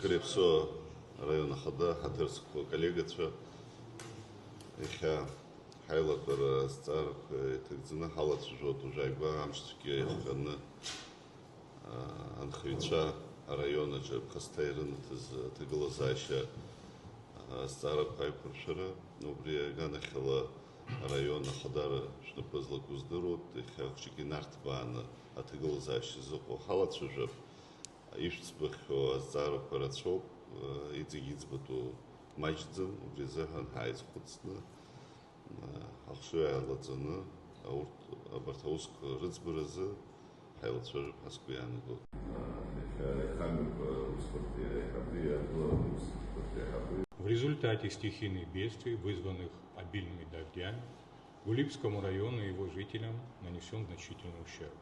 Крепсо района Хада, Хатырского коллегацию. Иха хайлатыр стар тегзина халат жот ужайба амштки ханна анхвича района же Хастайрын тыгылазаща стар пайпуршара нобри ганахла района Хадара что позла куздырот иха хчики нартбана атыгылазаща зо халат жот ишцбх стар парацоп идзигизбату Majdzın Rizehan Hayz Kutsna Akşuya Lazını Abartausk Rızbırızı Haylatçı Paskuyanı bu. В результате стихийных бедствий, вызванных обильными дождями, Гулипскому району и его жителям нанесен значительный ущерб.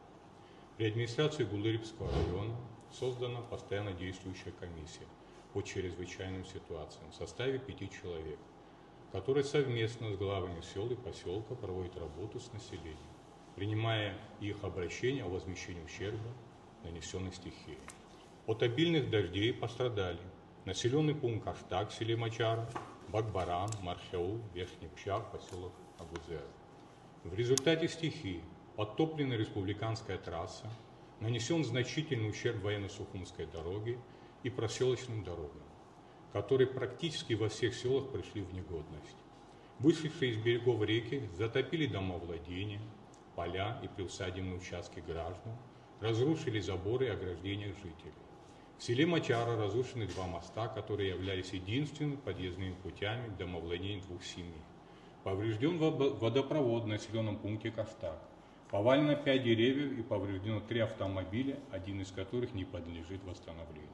При администрации Гулипского района создана постоянно действующая комиссия по чрезвычайным ситуациям в составе 5 человек, которые совместно с главами сел и поселка проводят работу с населением, принимая их обращения о возмещении ущерба, нанесенной стихией. От обильных дождей пострадали населенный пункт Каштак в селе Мачара, Бакбаран, Мархеул, Верхний Пщак, поселок Агузер. В результате стихии подтоплена республиканская трасса, нанесен значительный ущерб военно-сухумской дороге и проселочным дорогам, которые практически во всех селах пришли в негодность. Вышедшие из берегов реки затопили домовладения, поля и приусадебные участки граждан, разрушили заборы и ограждения жителей. В селе Мачара разрушены 2 моста, которые являлись единственными подъездными путями к домовладению 2 семей. Поврежден водопровод в населенном пункте Каштак. Повалено 5 деревьев и повреждено 3 автомобиля, один из которых не подлежит восстановлению.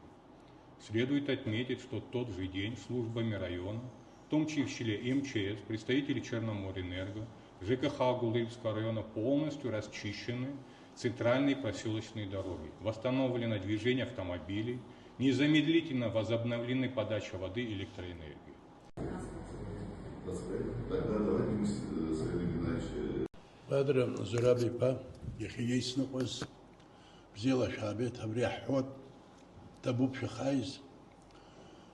Следует отметить, что тот же день службами района, в том числе МЧС, представители Черноморэнерго, ЖКХ Гулипского района полностью расчищены центральные проселочные дороги, восстановлено движение автомобилей, незамедлительно возобновлены подача воды и электроэнергии. Падре Зурабипа, Ехиейснукос, взяла шабет, Авриахот, Табуб Шахайз,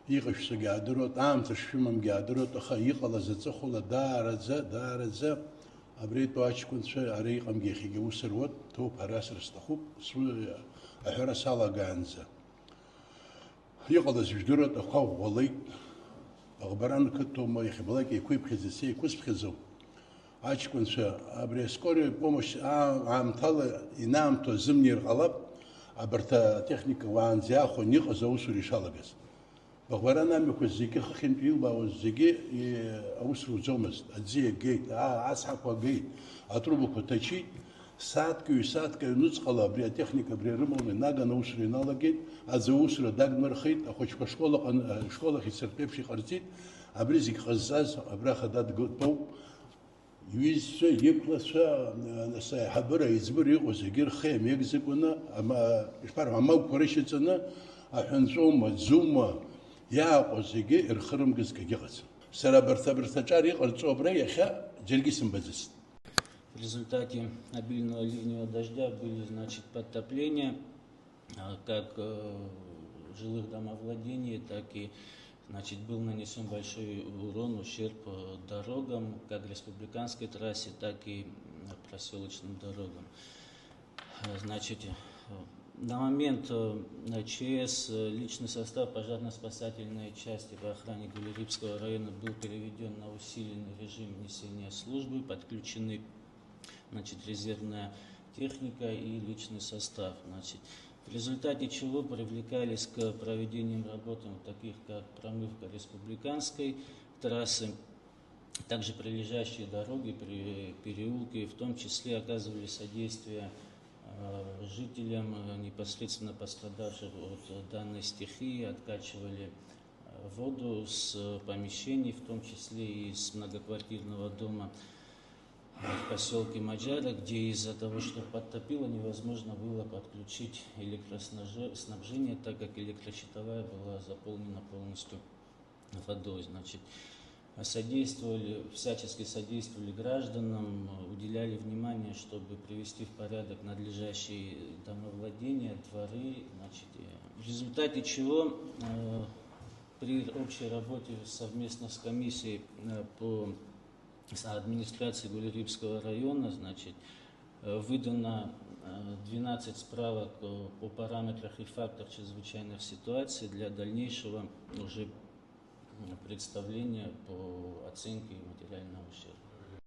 Иqashsa Gadrot, Amtashimam Gadrot, Hayiqala Zatzahula, Daradza, Abrito Achkunsa, Ariqam Gehigi Usserwot, Top Harasar Stahub, Ahurasala Ganza. Yiqala Zdurot, a Haw Walik, Agbaran Katoma, Hiblaki, equip his Kuspizo. Achkunsa, Abrescori, Pomosh, Amtala, Inam to Zimnir Alab, Aberta Technica Wanziaho, Nico Zausuri Shalagas. Bagbarana Mukuziki Hinpilba was Zigi, Ausru Zomas, Azia Gate, Ashapa Gate, Atrubuko Tachi, Satku, Nutzala, Bria Technica, Brerimo, Nagan Usri Nalagate, as the Usra Dagmar Hit, a Hochpascola and Schola, his Serpepsi Harzit, Abrizik Hazaz, Abrahadad Good Pope. You say, Yiplasa, Habura is very was a gear hem, Exipuna, Amau Korishitsana, a Hanzoma, Zuma, Ya was a gay Hermgiskagas. Sarah Berthabертачари, or Sobreya, Jelgisim Bazist. В результате обильного ливневого дождя были, значит, подтопления как жилых домовладений, так и, значит, был нанесен большой урон, ущерб дорогам, как республиканской трассе, так и проселочным дорогам. Значит, на момент ЧС личный состав пожарно-спасательной части по охране Гулипского района был переведен на усиленный режим несения службы, подключены, значит, резервная техника и личный состав. Значит, в результате чего привлекались к проведениям работ, таких как промывка республиканской трассы, также прилежащие дороги, переулки, в том числе оказывали содействие жителям, непосредственно пострадавшим от данной стихии, откачивали воду с помещений, в том числе и с многоквартирного дома в поселке Маджара, где из-за того, что подтопило, невозможно было подключить электроснабжение, так как электрощитовая была заполнена полностью водой. Значит, всячески содействовали гражданам, уделяли внимание, чтобы привести в порядок надлежащие домовладения, дворы. Значит, в результате чего при общей работе совместно с комиссией по администрации Гулерибского района, значит, выдано 12 справок по параметрах и фактах чрезвычайных ситуаций для дальнейшего уже представления по оценке материального ущерба.